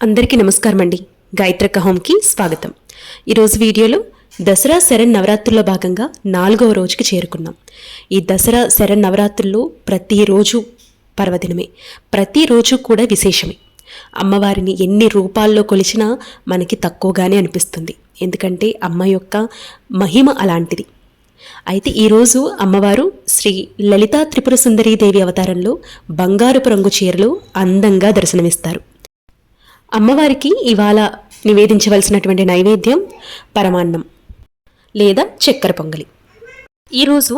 అందరికీ నమస్కారం అండి. గాయత్రక్క హోమ్కి స్వాగతం. ఈరోజు వీడియోలో దసరా శరన్నవరాత్రుల్లో భాగంగా 4వ రోజుకి చేరుకున్నాం. ఈ దసరా శరన్నవరాత్రుల్లో ప్రతిరోజు పర్వదినమే, ప్రతిరోజు కూడా విశేషమే. అమ్మవారిని ఎన్ని రూపాల్లో కొలిచినా మనకి తక్కువగానే అనిపిస్తుంది. ఎందుకంటే అమ్మ యొక్క మహిమ అలాంటిది. అయితే ఈరోజు అమ్మవారు శ్రీ లలితా త్రిపుర సుందరీదేవి అవతారంలో బంగారుపు రంగు చీరలు అందంగా దర్శనమిస్తారు. అమ్మవారికి ఇవాళ నివేదించవలసినటువంటి నైవేద్యం పరమాన్నం లేదా చక్కెర పొంగలి. ఈరోజు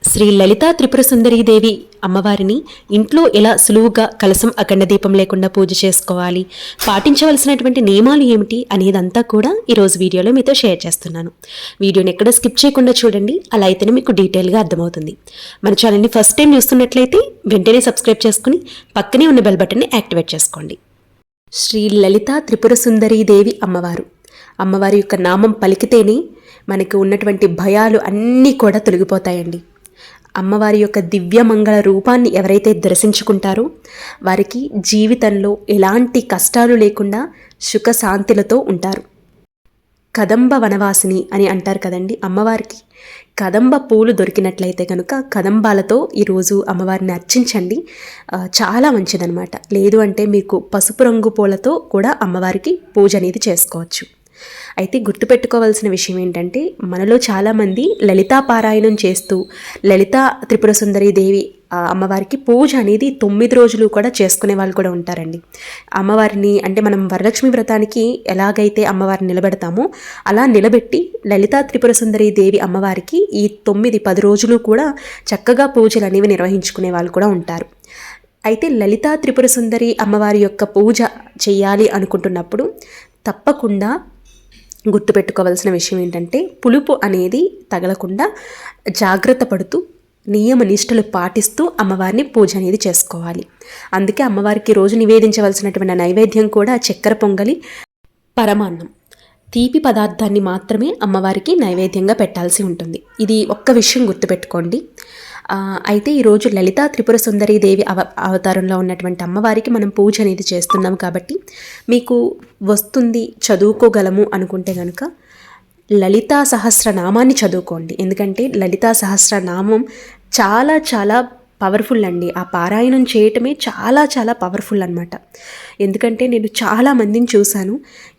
శ్రీ లలితా త్రిపుర సుందరీదేవి అమ్మవారిని ఇంట్లో ఎలా సులువుగా కలసం అఖండ దీపం లేకుండా పూజ చేసుకోవాలి, పాటించవలసినటువంటి నియమాలు ఏమిటి అనేదంతా కూడా ఈరోజు వీడియోలో మీతో షేర్ చేస్తున్నాను. వీడియోని ఎక్కడ స్కిప్ చేయకుండా చూడండి, అలా అయితేనే మీకు డీటెయిల్గా అర్థమవుతుంది. మన ఛానల్ని ఫస్ట్ టైం చూస్తున్నట్లయితే వెంటనే సబ్స్క్రైబ్ చేసుకుని పక్కనే ఉన్న బెల్ బటన్ని యాక్టివేట్ చేసుకోండి. శ్రీ లలితా త్రిపుర సుందరీదేవి అమ్మవారి యొక్క నామం పలికితేనే మనకు ఉన్నటువంటి భయాలు అన్నీ కూడా తొలగిపోతాయండి. అమ్మవారి యొక్క దివ్యమంగళ రూపాన్ని ఎవరైతే దర్శించుకుంటారో వారికి జీవితంలో ఎలాంటి కష్టాలు లేకుండా సుఖశాంతులతో ఉంటారు. కదంబ వనవాసిని అని అంటారు కదండి. అమ్మవారికి కదంబ పూలు దొరికినట్లయితే కనుక కదంబాలతో ఈరోజు అమ్మవారిని అర్చించండి, చాలా మంచిదన్నమాట. లేదు అంటే మీకు పసుపు రంగు పూలతో కూడా అమ్మవారికి పూజ అనేది చేసుకోవచ్చు. అయితే గుర్తుపెట్టుకోవాల్సిన విషయం ఏంటంటే, మనలో చాలామంది లలితా పారాయణం చేస్తూ లలితా త్రిపుర సుందరీదేవి అమ్మవారికి పూజ అనేది 9 రోజులు కూడా చేసుకునే వాళ్ళు కూడా ఉంటారండి. అమ్మవారిని అంటే మనం వరలక్ష్మి వ్రతానికి ఎలాగైతే అమ్మవారిని నిలబెడతామో అలా నిలబెట్టి లలితా త్రిపుర సుందరీదేవి అమ్మవారికి ఈ 9-10 రోజులు కూడా చక్కగా పూజలు అనేవి నిర్వహించుకునే వాళ్ళు కూడా ఉంటారు. అయితే లలితా త్రిపుర సుందరి అమ్మవారి యొక్క పూజ చేయాలి అనుకుంటున్నప్పుడు తప్పకుండా గుర్తుపెట్టుకోవాల్సిన విషయం ఏంటంటే, పులుపు అనేది తగలకుండా జాగ్రత్త పడుతూ నియమ నిష్టలు పాటిస్తూ అమ్మవారిని పూజ అనేది చేసుకోవాలి. అందుకే అమ్మవారికి రోజు నివేదించవలసినటువంటి నైవేద్యం కూడా చక్కెర పొంగలి, పరమాన్నం, తీపి పదార్థాన్ని మాత్రమే అమ్మవారికి నైవేద్యంగా పెట్టాల్సి ఉంటుంది. ఇది ఒక్క విషయం గుర్తుపెట్టుకోండి. అయితే ఈరోజు లలితా త్రిపుర సుందరీదేవి అవతారంలో ఉన్నటువంటి అమ్మవారికి మనం పూజ అనేది చేస్తున్నాం కాబట్టి మీకు వస్తుంది, చదువుకోగలము అనుకుంటే కనుక లలితా సహస్రనామాన్ని చదువుకోండి. ఎందుకంటే లలితా సహస్రనామం చాలా చాలా పవర్ఫుల్ అండి. ఆ పారాయణం చేయటమే చాలా చాలా పవర్ఫుల్ అనమాట. ఎందుకంటే నేను చాలా మందిని చూశాను,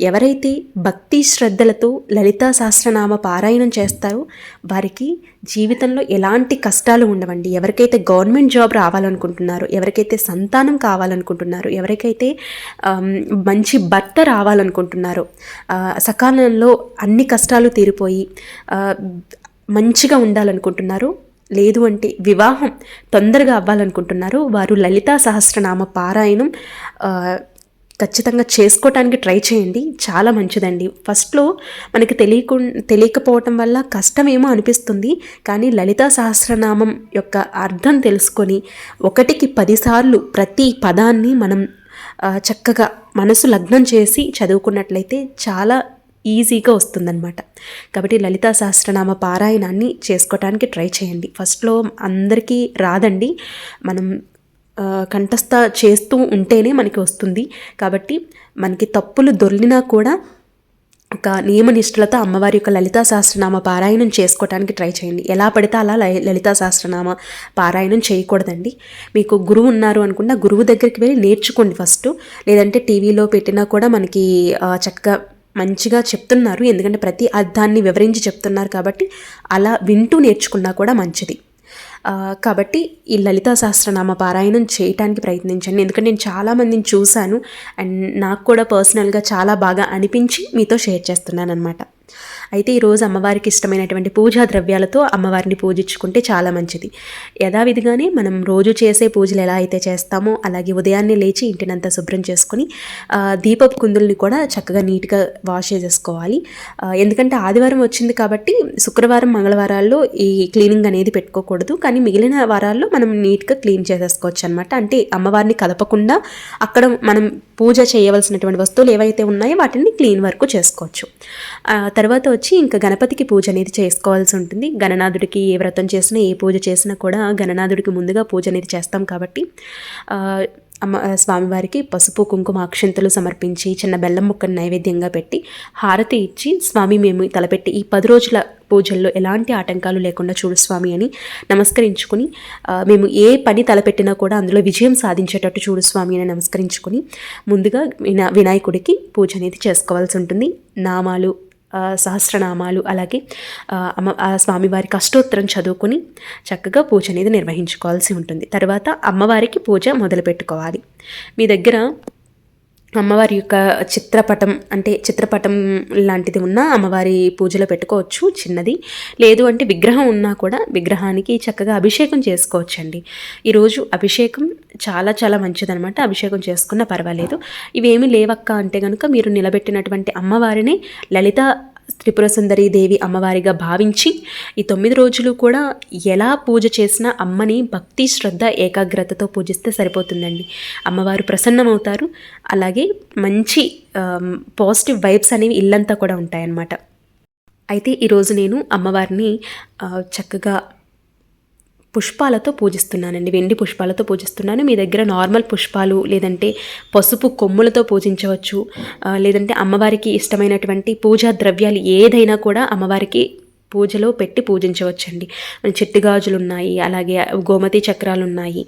ఎవరైతే భక్తి శ్రద్ధలతో లలితా సహస్రనామ పారాయణం చేస్తారో వారికి జీవితంలో ఎలాంటి కష్టాలు ఉండవండి. ఎవరికైతే గవర్నమెంట్ జాబ్ రావాలనుకుంటున్నారో, ఎవరికైతే సంతానం కావాలనుకుంటున్నారో, ఎవరికైతే మంచి భర్త రావాలనుకుంటున్నారో, సకాలంలో అన్ని కష్టాలు తీరిపోయి మంచిగా ఉండాలనుకుంటున్నారో, లేదు అంటే వివాహం తొందరగా అవ్వాలనుకుంటున్నారు, వారు లలితా సహస్రనామ పారాయణం ఖచ్చితంగా చేసుకోవటానికి ట్రై చేయండి. చాలా మంచిదండి. ఫస్ట్లో మనకి తెలియకపోవటం వల్ల కష్టమేమో అనిపిస్తుంది, కానీ లలితా సహస్రనామం యొక్క అర్థం తెలుసుకొని 1కి 10 సార్లు ప్రతి పదాన్ని మనం చక్కగా మనసు లగ్నం చేసి చదువుకున్నట్లయితే చాలా ఈజీగా వస్తుందన్నమాట. కాబట్టి లలితా సహస్రనామ పారాయణాన్ని చేసుకోవటానికి ట్రై చేయండి. ఫస్ట్లో అందరికీ రాదండి, మనం కంఠస్థ చేస్తూ ఉంటేనే మనకి వస్తుంది. కాబట్టి మనకి తప్పులు దొర్లినా కూడా ఒక నియమనిష్టలతో అమ్మవారి యొక్క లలితా సహస్రనామ పారాయణం చేసుకోవటానికి ట్రై చేయండి. ఎలా పడితే అలా లలితా సహస్రనామ పారాయణం చేయకూడదండి. మీకు గురువు ఉన్నారు అనుకున్నా గురువు దగ్గరికి వెళ్ళి నేర్చుకోండి ఫస్ట్. లేదంటే టీవీలో పెట్టినా కూడా మనకి చక్కగా మంచిగా చెప్తున్నారు, ఎందుకంటే ప్రతి అర్థాన్ని వివరించి చెప్తున్నారు కాబట్టి అలా వింటూ నేర్చుకున్నా కూడా మంచిది. కాబట్టి ఈ లలితా సహస్రనామ పారాయణం చేయటానికి ప్రయత్నించండి. ఎందుకంటే నేను చాలామందిని చూశాను అండ్ నాకు కూడా పర్సనల్గా చాలా బాగా అనిపించి మీతో షేర్ చేస్తున్నాను అనమాట. అయితే ఈరోజు అమ్మవారికి ఇష్టమైనటువంటి పూజా ద్రవ్యాలతో అమ్మవారిని పూజించుకుంటే చాలా మంచిది. యథావిధిగానే మనం రోజు చేసే పూజలు ఎలా అయితే చేస్తామో అలాగే ఉదయాన్నే లేచి ఇంటినంతా శుభ్రం చేసుకొని దీపపు కుందుల్ని కూడా చక్కగా నీట్గా వాష్ చేసేసుకోవాలి. ఎందుకంటే ఆదివారం వచ్చింది కాబట్టి శుక్రవారం మంగళవారాల్లో ఈ క్లీనింగ్ అనేది పెట్టుకోకూడదు, కానీ మిగిలిన వారాల్లో మనం నీట్గా క్లీన్ చేసేసుకోవచ్చు అనమాట. అంటే అమ్మవారిని కదపకుండా అక్కడ మనం పూజ చేయవలసినటువంటి వస్తువులు ఏవైతే ఉన్నాయో వాటిని క్లీన్ వరకు చేసుకోవచ్చు. తర్వాత వచ్చి ఇంకా గణపతికి పూజ అనేది చేసుకోవాల్సి ఉంటుంది. గణనాథుడికి ఏ వ్రతం చేసినా ఏ పూజ చేసినా కూడా గణనాథుడికి ముందుగా పూజ అనేది చేస్తాం కాబట్టి స్వామివారికి పసుపు కుంకుమ అక్షంతలు సమర్పించి చిన్న బెల్లం ముక్కను నైవేద్యంగా పెట్టి హారతి ఇచ్చి, స్వామి మేము తలపెట్టి ఈ 10 రోజుల పూజల్లో ఎలాంటి ఆటంకాలు లేకుండా చూడు స్వామి అని నమస్కరించుకుని, మేము ఏ పని తలపెట్టినా కూడా అందులో విజయం సాధించేటట్టు చూడు స్వామి అని నమస్కరించుకుని ముందుగా వినాయకుడికి పూజ అనేది చేసుకోవాల్సి ఉంటుంది. నామాలు, సహస్రనామాలు, అలాగే స్వామివారికి అష్టోత్తరం చదువుకొని చక్కగా పూజ అనేది నిర్వహించుకోవాల్సి ఉంటుంది. తర్వాత అమ్మవారికి పూజ మొదలు పెట్టుకోవాలి. మీ దగ్గర అమ్మవారి యొక్క చిత్రపటం లాంటిది ఉన్నా అమ్మవారి పూజలో పెట్టుకోవచ్చు చిన్నది. లేదు అంటే విగ్రహం ఉన్నా కూడా విగ్రహానికి చక్కగా అభిషేకం చేసుకోవచ్చండి. ఈరోజు అభిషేకం చాలా చాలా మంచిదనమాట. అభిషేకం చేసుకున్నా పర్వాలేదు. ఇవేమీ లేవక్క అంటే కనుక మీరు నిలబెట్టినటువంటి అమ్మవారిని లలిత త్రిపుర సుందరి దేవి అమ్మవారిగా భావించి ఈ 9 రోజులు కూడా ఎలా పూజ చేసినా అమ్మని భక్తి, శ్రద్ధ, ఏకాగ్రతతో పూజిస్తే సరిపోతుందండి. అమ్మవారు ప్రసన్నమవుతారు. అలాగే మంచి పాజిటివ్ వైబ్స్ అనేవి ఇల్లంతా కూడా ఉంటాయన్నమాట. అయితే ఈరోజు నేను అమ్మవారిని చక్కగా పుష్పాలతో పూజిస్తున్నానండి. వెండి పుష్పాలతో పూజిస్తున్నాను. మీ దగ్గర నార్మల్ పుష్పాలు లేదంటే పసుపు కొమ్ములతో పూజించవచ్చు. లేదంటే అమ్మవారికి ఇష్టమైనటువంటి పూజా ద్రవ్యాలు ఏదైనా కూడా అమ్మవారికి పూజలో పెట్టి పూజించవచ్చండి. చెట్టు గాజులు ఉన్నాయి, అలాగే గోమతి చక్రాలు ఉన్నాయి,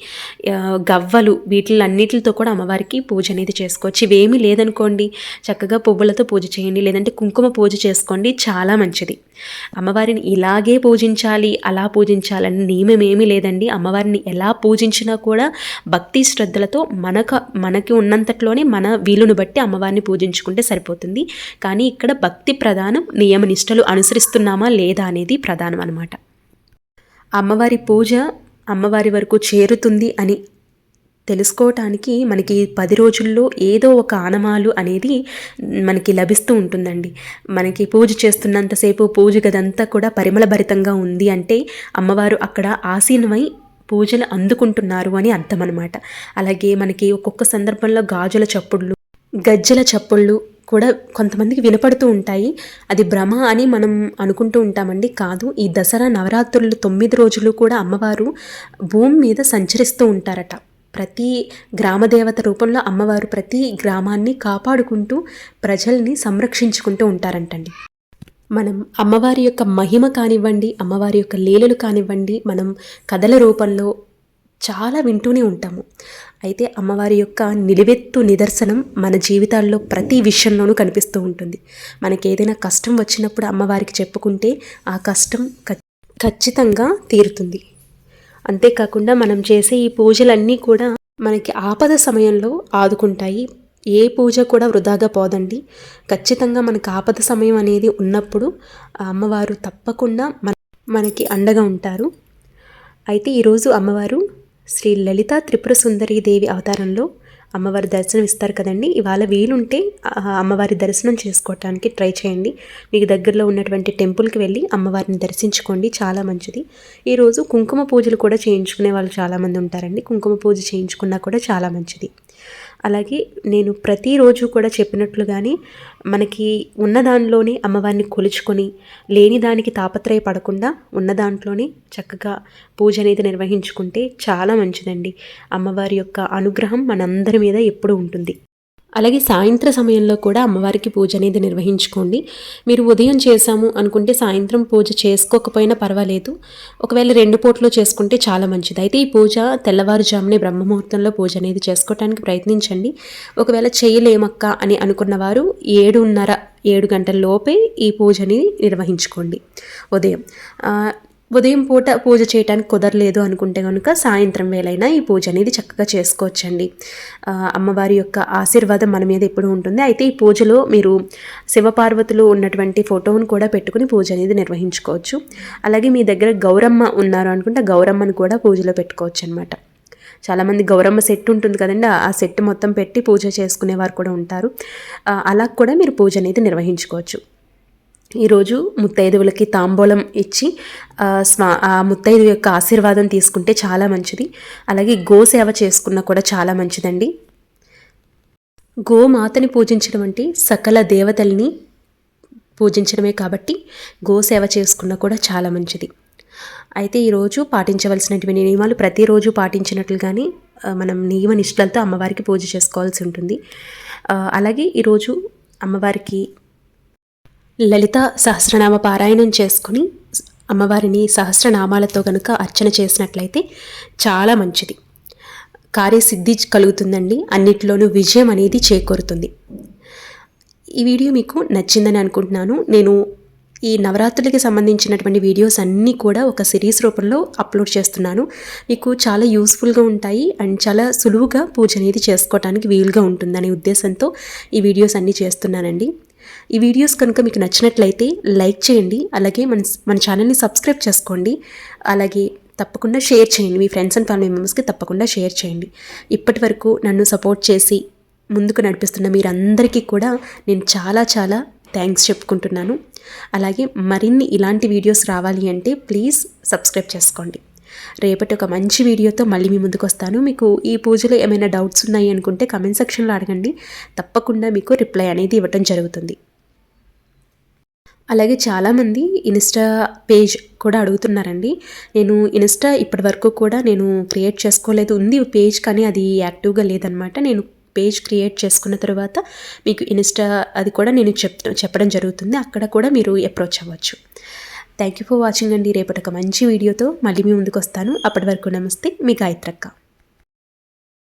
గవ్వలు, వీటిలన్నిటితో కూడా అమ్మవారికి పూజ అనేది చేసుకోవచ్చు. ఇవేమీ లేదనుకోండి, చక్కగా పువ్వులతో పూజ చేయండి, లేదంటే కుంకుమ పూజ చేసుకోండి, చాలా మంచిది. అమ్మవారిని ఇలాగే పూజించాలి, అలా పూజించాలని నియమమేమీ లేదండి. అమ్మవారిని ఎలా పూజించినా కూడా భక్తి శ్రద్ధలతో మనకి ఉన్నంతట్లోనే మన వీలును బట్టి అమ్మవారిని పూజించుకుంటే సరిపోతుంది. కానీ ఇక్కడ భక్తి ప్రధానం, నియమ నిష్టలు అనుసరిస్తున్నామా లేదా అనేది ప్రధానం అన్నమాట. అమ్మవారి పూజ అమ్మవారి వరకు చేరుతుంది అని తెలుసుకోవటానికి మనకి 10 రోజుల్లో ఏదో ఒక ఆనమాలు అనేది మనకి లభిస్తూ ఉంటుందండి. మనకి పూజ చేస్తున్నంతసేపు పూజ గదంతా కూడా పరిమళభరితంగా ఉంది అంటే అమ్మవారు అక్కడ ఆసీనమై పూజలు అందుకుంటున్నారు అని అర్థం అన్నమాట. అలాగే మనకి ఒక్కొక్క సందర్భంలో గాజుల చప్పుళ్ళు, గజ్జల చప్పుళ్ళు కూడా కొంతమందికి వినపడుతూ ఉంటాయి. అది భ్రమ అని మనం అనుకుంటూ ఉంటామండి. కాదు, ఈ దసరా నవరాత్రులు 9 రోజులు కూడా అమ్మవారు భూమి మీద సంచరిస్తూ ఉంటారట. ప్రతి గ్రామదేవత రూపంలో అమ్మవారు ప్రతి గ్రామాన్ని కాపాడుకుంటూ ప్రజల్ని సంరక్షించుకుంటూ ఉంటారంటండి. మనం అమ్మవారి యొక్క మహిమ కానివ్వండి, అమ్మవారి యొక్క లీలలు కానివ్వండి, మనం కథల రూపంలో చాలా వింటూనే ఉంటాము. అయితే అమ్మవారి యొక్క నిలువెత్తు నిదర్శనం మన జీవితాల్లో ప్రతి విషయంలోనూ కనిపిస్తూ ఉంటుంది. మనకి ఏదైనా కష్టం వచ్చినప్పుడు అమ్మవారికి చెప్పుకుంటే ఆ కష్టం ఖచ్చితంగా తీరుతుంది. అంతేకాకుండా మనం చేసే ఈ పూజలన్నీ కూడా మనకి ఆపద సమయంలో ఆదుకుంటాయి. ఏ పూజ కూడా వృధాగా పోదండి. ఖచ్చితంగా మనకి ఆపద సమయం అనేది ఉన్నప్పుడు అమ్మవారు తప్పకుండా మనకి అండగా ఉంటారు. అయితే ఈరోజు అమ్మవారు శ్రీ లలిత త్రిపుర సుందరి దేవి అవతారంలో అమ్మవారి దర్శనం ఇస్తారు కదండి. ఇవాళ వీలుంటే అమ్మవారి దర్శనం చేసుకోవటానికి ట్రై చేయండి. మీకు దగ్గరలో ఉన్నటువంటి టెంపుల్కి వెళ్ళి అమ్మవారిని దర్శించుకోండి, చాలా మంచిది. ఈరోజు కుంకుమ పూజలు కూడా చేయించుకునే వాళ్ళు చాలామంది ఉంటారండి. కుంకుమ పూజ చేయించుకున్నా కూడా చాలా మంచిది. అలాగే నేను ప్రతిరోజు కూడా చెప్పినట్లుగానే మనకి ఉన్న దానిలోనే అమ్మవారిని కొలుచుకొని లేని దానికి తాపత్రయపడకుండా ఉన్న దాంట్లోనే చక్కగా పూజ అనేది నిర్వహించుకుంటే చాలా మంచిదండి. అమ్మవారి యొక్క అనుగ్రహం మనందరి మీద ఎప్పుడూ ఉంటుంది. అలాగే సాయంత్రం సమయంలో కూడా అమ్మవారికి పూజ అనేది నిర్వహించుకోండి. మీరు ఉదయం చేశాము అనుకుంటే సాయంత్రం పూజ చేసుకోకపోయినా పర్వాలేదు. ఒకవేళ 2 పూటలు చేసుకుంటే చాలా మంచిది. అయితే ఈ పూజ తెల్లవారుజామునే బ్రహ్మముహూర్తంలో పూజ అనేది చేసుకోవడానికి ప్రయత్నించండి. ఒకవేళ చేయలేమక్క అని అనుకున్న వారు 7:30 గంటల లోపే ఈ పూజని నిర్వహించుకోండి. ఉదయం పూట పూజ చేయడానికి కుదరలేదు అనుకుంటే కనుక సాయంత్రం వేళైనా ఈ పూజ అనేది చక్కగా చేసుకోవచ్చండి. అమ్మవారి యొక్క ఆశీర్వాదం మన మీద ఎప్పుడు ఉంటుంది. అయితే ఈ పూజలో మీరు శివపార్వతులు ఉన్నటువంటి ఫోటోను కూడా పెట్టుకుని పూజ అనేది నిర్వహించుకోవచ్చు. అలాగే మీ దగ్గర గౌరమ్మ ఉన్నారు అనుకుంటే గౌరమ్మను కూడా పూజలో పెట్టుకోవచ్చు అనమాట. చాలామంది గౌరమ్మ సెట్ ఉంటుంది కదండి, ఆ సెట్ మొత్తం పెట్టి పూజ చేసుకునేవారు కూడా ఉంటారు. అలా కూడా మీరు పూజ అనేది నిర్వహించుకోవచ్చు. ఈరోజు ముత్తైదువులకి తాంబూలం ఇచ్చి ఆ ముత్తైదు యొక్క ఆశీర్వాదం తీసుకుంటే చాలా మంచిది. అలాగే గోసేవ చేసుకున్నా కూడా చాలా మంచిదండి. గోమాతని పూజించడం అంటే సకల దేవతల్ని పూజించడమే కాబట్టి గోసేవ చేసుకున్నా కూడా చాలా మంచిది. అయితే ఈరోజు పాటించవలసినటువంటి నియమాలు ప్రతిరోజు పాటించినట్లుగానే మనం నియమ నిష్టలతో అమ్మవారికి పూజ చేసుకోవాల్సి ఉంటుంది. అలాగే ఈరోజు అమ్మవారికి లలిత సహస్రనామ పారాయణం చేసుకుని అమ్మవారిని సహస్రనామాలతో కనుక అర్చన చేసినట్లయితే చాలా మంచిది. కార్యసిద్ధి కలుగుతుందండి. అన్నిటిలోనూ విజయం అనేది చేకూరుతుంది. ఈ వీడియో మీకు నచ్చిందని అనుకుంటున్నాను. నేను ఈ నవరాత్రులకి సంబంధించినటువంటి వీడియోస్ అన్నీ కూడా ఒక సిరీస్ రూపంలో అప్లోడ్ చేస్తున్నాను. మీకు చాలా యూస్ఫుల్గా ఉంటాయి అండ్ చాలా సులువుగా పూజ అనేది చేసుకోవడానికి వీలుగా ఉంటుందనే ఉద్దేశంతో ఈ వీడియోస్ అన్నీ చేస్తున్నానండి. ఈ వీడియోస్ కనుక మీకు నచ్చినట్లయితే లైక్ చేయండి. అలాగే మన ఛానల్ని సబ్స్క్రైబ్ చేసుకోండి. అలాగే తప్పకుండా షేర్ చేయండి. మీ ఫ్రెండ్స్ అండ్ ఫ్యామిలీ మెంబర్స్కి తప్పకుండా షేర్ చేయండి. ఇప్పటి వరకు నన్ను సపోర్ట్ చేసి ముందుకు నడిపిస్తున్న మీరందరికీ కూడా నేను చాలా చాలా థ్యాంక్స్ చెప్పుకుంటున్నాను. అలాగే మరిన్ని ఇలాంటి వీడియోస్ రావాలి అంటే ప్లీజ్ సబ్స్క్రైబ్ చేసుకోండి. రేపటి ఒక మంచి వీడియోతో మళ్ళీ మీ ముందుకు వస్తాను. మీకు ఈ పూజలో ఏమైనా డౌట్స్ ఉన్నాయి అనుకుంటే కమెంట్ సెక్షన్లో అడగండి. తప్పకుండా మీకు రిప్లై అనేది ఇవ్వటం జరుగుతుంది. అలాగే చాలామంది ఇన్స్టా పేజ్ కూడా అడుగుతున్నారండి. నేను ఇన్స్టా ఇప్పటి వరకు కూడా నేను క్రియేట్ చేసుకోలేదు. ఉంది పేజ్, కానీ అది యాక్టివ్గా లేదనమాట. నేను పేజ్ క్రియేట్ చేసుకున్న తర్వాత మీకు ఇన్స్టా అది కూడా నేను చెప్పడం జరుగుతుంది. అక్కడ కూడా మీరు అప్రోచ్ అవ్వచ్చు. థ్యాంక్ యూ ఫర్ వాచింగ్ అండి. రేపటి ఒక మంచి వీడియోతో మళ్ళీ మీ ముందుకు వస్తాను. అప్పటి వరకు నమస్తే, మీ గాయత్రక్క.